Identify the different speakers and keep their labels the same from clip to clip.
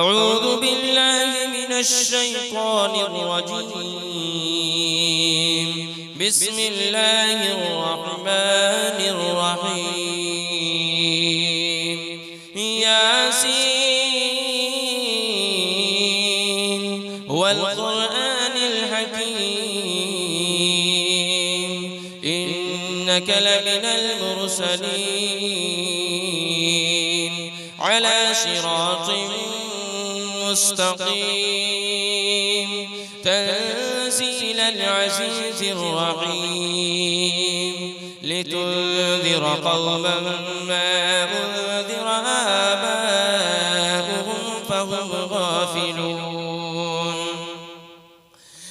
Speaker 1: أعوذ بالله من الشيطان الرجيم. بسم الله الرحمن الرحيم. ياسين والقرآن الحكيم إنك لمن المرسلين على صراط مستقيم تنزيل العزيز الرحيم لتنذر قوما ما أنذر آباؤهم فهم غافلون.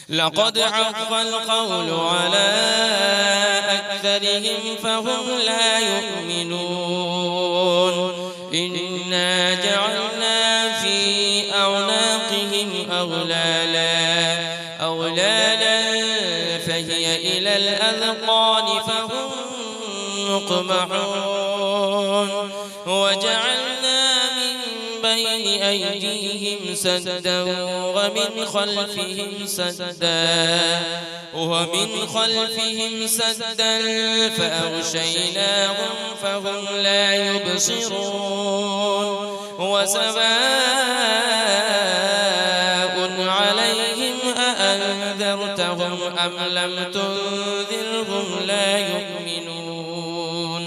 Speaker 1: لقد حق القول على أكثرهم فهم لا يؤمنون. إنا جعلنا في أعناقهم أغلالا فهي إلى الأذقان فهم مقمحون. وجعلنا من بين أيديهم سدا ومن خلفهم سدا فأغشيناهم فهم لا يبصرون. وسواء عليهم أأنذرتهم أم لم تنذرهم لا يؤمنون.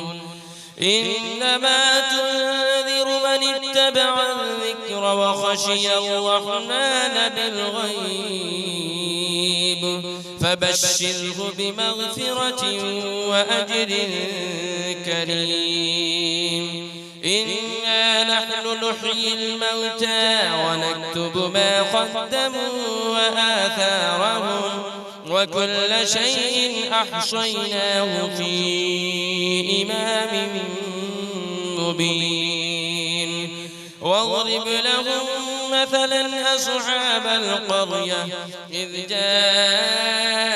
Speaker 1: إنما تنذر من اتبع الذكر وخشي الرحمن بالغيب فبشره بمغفرة وأجر كريم. إنا نحن نحيي الموتى ونكتب ما قدموا وآثارهم وكل شيء أحصيناه في إمام مبين. واضرب لهم مثلا أصحاب القرية إذ جاءها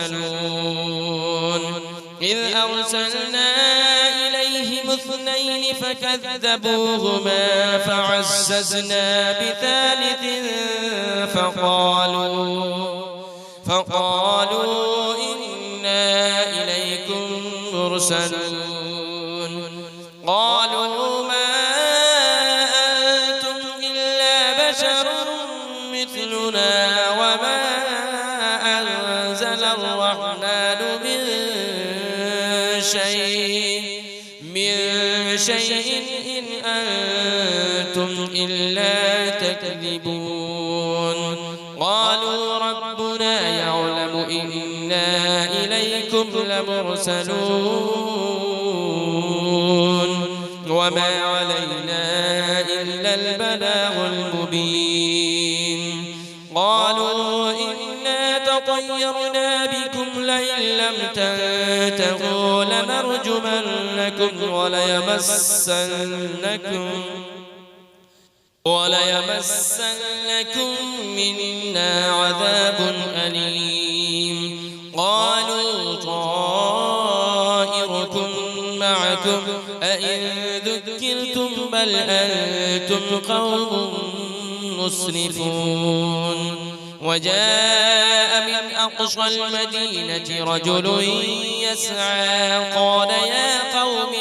Speaker 1: المرسلون إذ أرسلنا إليهم اثنين فكذبوهما فعززنا بثالث فقالوا إنا إليكم مرسلون. قالوا ما أنتم إلا بشر مثلنا وما أنزل الرحمن من شيء إن أنتم إلا تكذبون. قالوا ربنا يعلم إنا إليكم لمرسلون وما علينا إلا البلاغ المبين. قالوا إنا تطيرنا بكم لئن لم تنتهوا لنرجمنكم وليمسنكم منا عذاب أليم. قالوا طائركم معكم أئن ذكرتم بل أنتم قوم مسرفون. وجاء من أقصى المدينة رجل يسعى قال يا قوم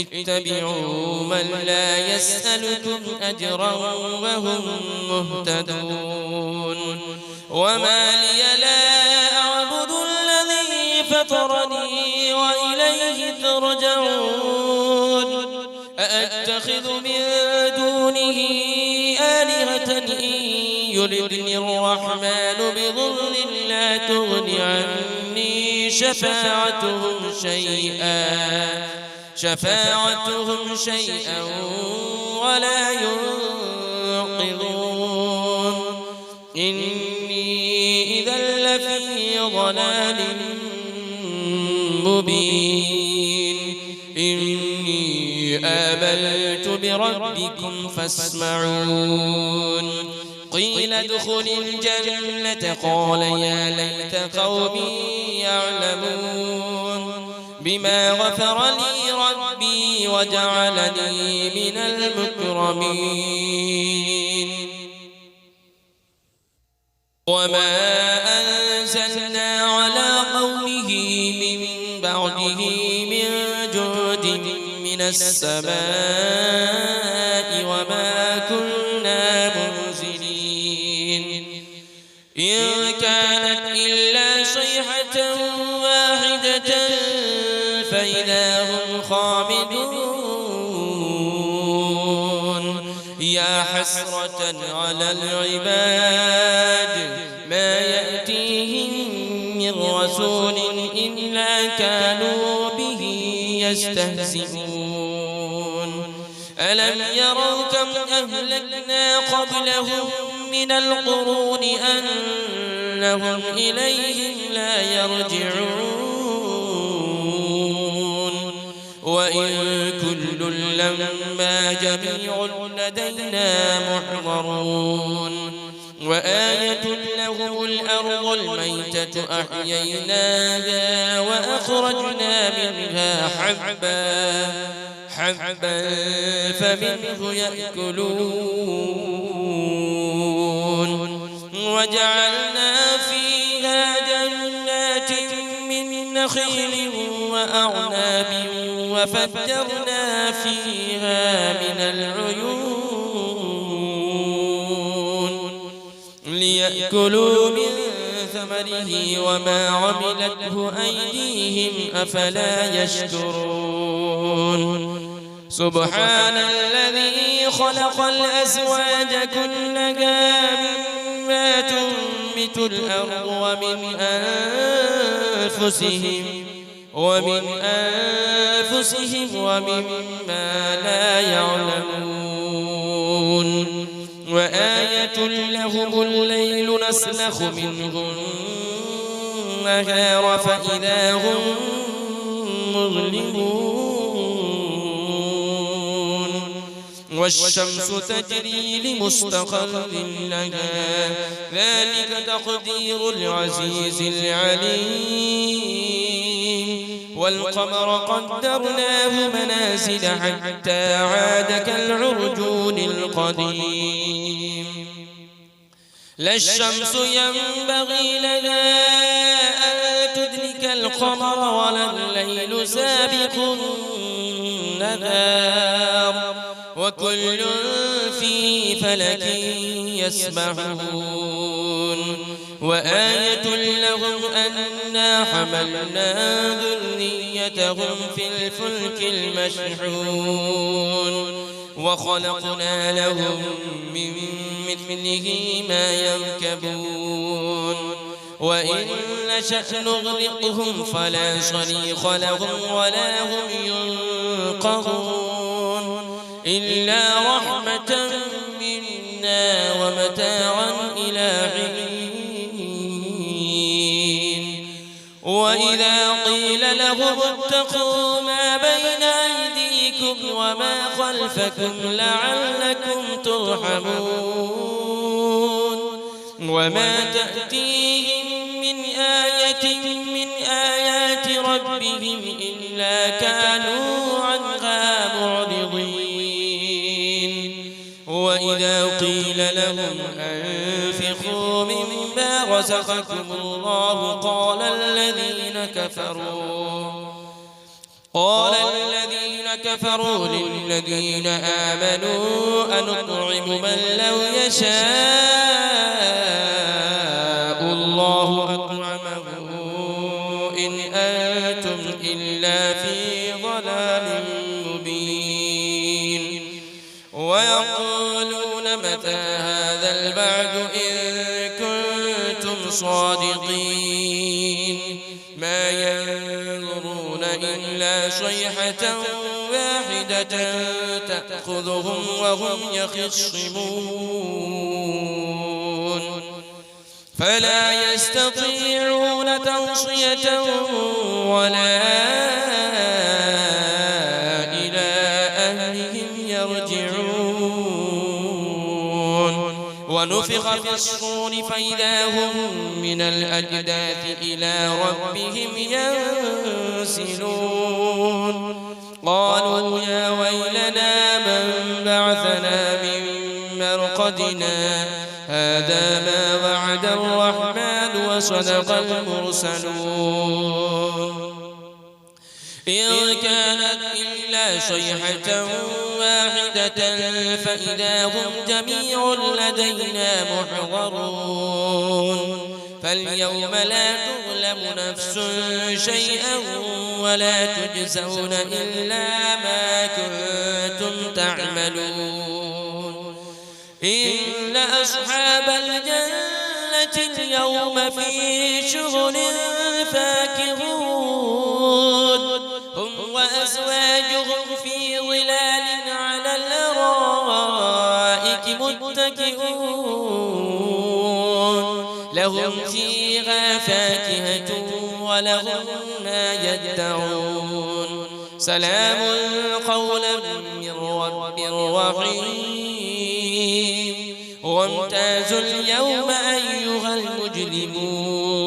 Speaker 1: اتبعوا من لا يسألكم أجرا وهم مهتدون. وما لي لا أعبد الذي فطرني وإليه ترجعون. أأتخذ من دونه آلهة إن يردني الرحمن بضر لا تغن عني شفاعتهم شيئا ولا ينقذون. إني إذا لفي ضلال مبين. إني آمنت بربكم فاسمعون. قيل ادخل الجنة قال يا ليت قومي يعلمون. بما غفر لي ربي وجعلني من المكرمين وما أنزلنا على قومه من بعده من جود من السماء وما كنا منزلين إن كانت إلا صيحة واحدة فإذا هم خامدون يا حسرة على العباد ما يأتيهم من رسول إلا كانوا به يستهزئون ألم يروا كم أهلكنا قبلهم من القرون أنهم إليهم لا يرجعون وإن كل لما جميع لدينا محضرون وآية لهم الأرض الميتة أحييناها وأخرجنا منها حبا فمنه يأكلون وجعلنا فيها جنات من نخيل وأعناب وفجرنا فيها من العيون ليأكلوا من ثمره وما عملته أيديهم أفلا يشكرون سبحان الذي خلق الأزواج كلها مما تنبت الأرض ومن أنفسهم ومما لا يعلمون وآية لهم الليل نسلخ منه النهار فإذا هم مظلمون والشمس تجري لمستقر لها ذلك تقدير العزيز العليم والقمر قدرناه منازل حتى عاد كالعرجون القديم لا الشمس ينبغي لها أن تدرك القمر ولا الليل سابق النهار وكل في فلك يسبحون وآية لهم أنا حملنا ذريتهم في الفلك المشحون وخلقنا لهم من مثله ما يركبون وإن نشأ نغرقهم فلا صريخ لهم ولا هم ينقذون إلا رحمة منا ومتاعا إلى حين وإذا قيل لهم اتقوا ما بين أيديكم وما خلفكم لعلكم ترحمون وما تأتيهم من آية من آيات ربهم إلا كانوا عنها معرضين وإذا قيل لهم أنفقوا مما رزقكم الله قال الذين كفروا للذين آمنوا أنطعم من لو يشاء الله أطعمه إن أنتم إلا في ضلال مبين ويقولون متى هذا البعد إن كنتم صادقين ما ينظرون إلا صيحة واحدة تأخذهم وهم يخصمون فلا يستطيعون توصية ولا إلى أهلهم يرجعون ونفخ في الصور فإذا هم من الأجداث إلى ربهم ينسلون قالوا يا ويلنا من بعثنا من مرقدنا هذا ما وعد الرحمن وصدق المرسلون إن كانت إلا صيحة واحدة فإذا هم جميع لدينا محضرون فاليوم لا تظلم نفس شيئا ولا تجزون إلا ما كنتم تعملون إن أصحاب الجنة اليوم في شغل فاكهون هم وأزواجهم في ظلال على الأرائك متكئون لهم فيها فاكهة ولهم ما يدعون سلام قولا من رب رحيم وامتازوا اليوم أيها المجرمون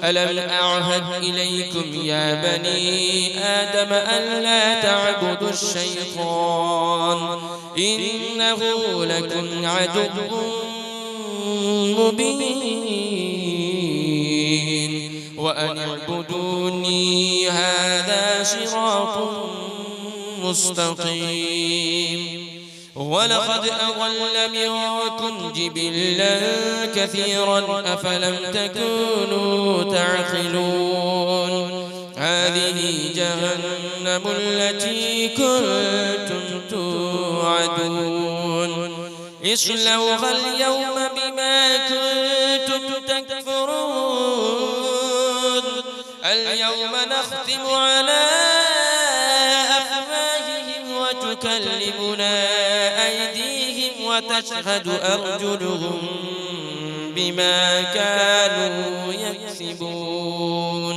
Speaker 1: ألم أعهد إليكم يا بني آدم ألا تعبدوا الشيطان إنه لكم عدو مبين وأن اعبدوني هذا صراط مستقيم ولقد أضل منكم جبلا كثيرا أفلم تكونوا تعقلون هذه جهنم التي كنتم توعدون اصلوها اليوم بما كنتم تكفرون اليوم نختم على أفواههم وتكلمنا أيديهم وتشهد أرجلهم بما كانوا يكسبون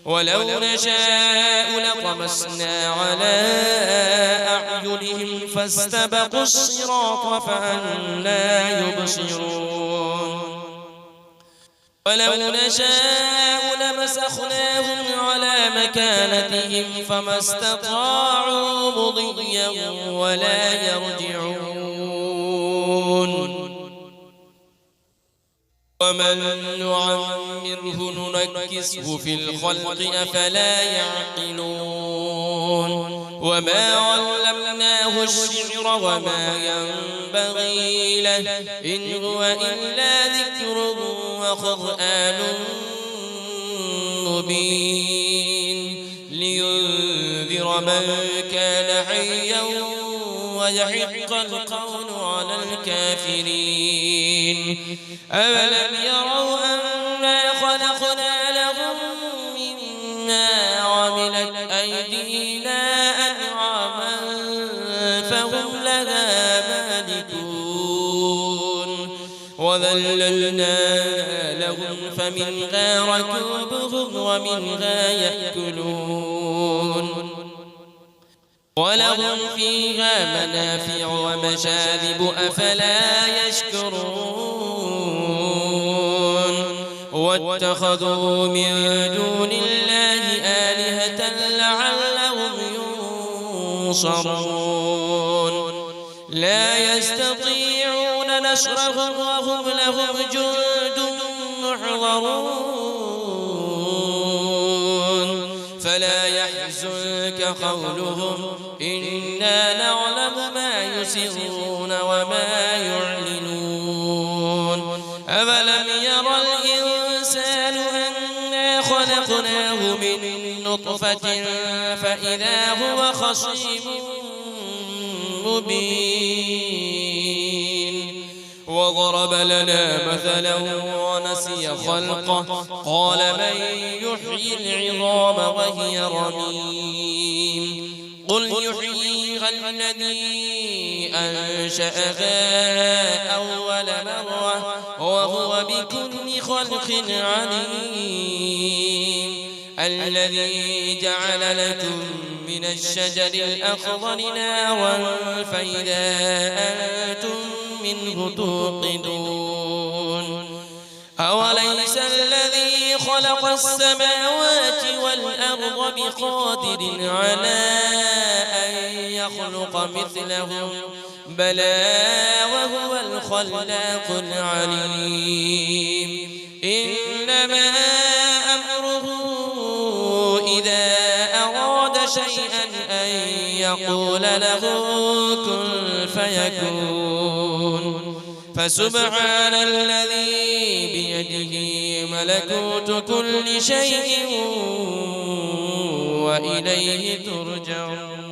Speaker 1: ولو نشاء لطمسنا على أعينهم فاستبقوا الصراط فأنى يبصرون ولو نشاء لمسخناهم على مكانتهم فما استطاعوا مضيا ولا يرجعون ومن نعمره ننكسه في الخلق أفلا يعقلون وما علمناه الشعر وما ينبغي له إن هو إلا ذكر وقرآن مبين لينذر من كان حيا ويحق القول على الكافرين أولم يروا أنا خلقنا لهم مما عملت أيدينا أنعاما فهم لها مالكون وذللناها لهم فمنها ركوبهم ومنها يأكلون ولهم فيها منافع ومشارب أفلا يشكرون واتخذوا من دون الله آلهة لعلهم ينصرون لا يستطيعون نصرهم وهم لهم جند محضرون فلا يحزنك قولهم إنا نعلم ما يسرون وما يعلنون أولم يرى الإنسان أنا خلقناه من نطفة فإذا هو خصيم مبين وضرب لنا مثلا ونسي خلقه قال من يحيي العظام وهي رميم قل يحييها الذي أنشأها أول مرة وهو بكل خلق عليم الذي جعل لكم من الشجر الأخضر نارا فإذا أنتم منه توقدون أوليس الذي خلق السماوات والأرض بقادر على أن يخلق مثلهم بلى وهو الخلاق العليم إنما أمره إذا أراد شيئا أن يقول له كن فيكون فسبحان الذي بيده ملكوت كل شيء وإليه ترجعون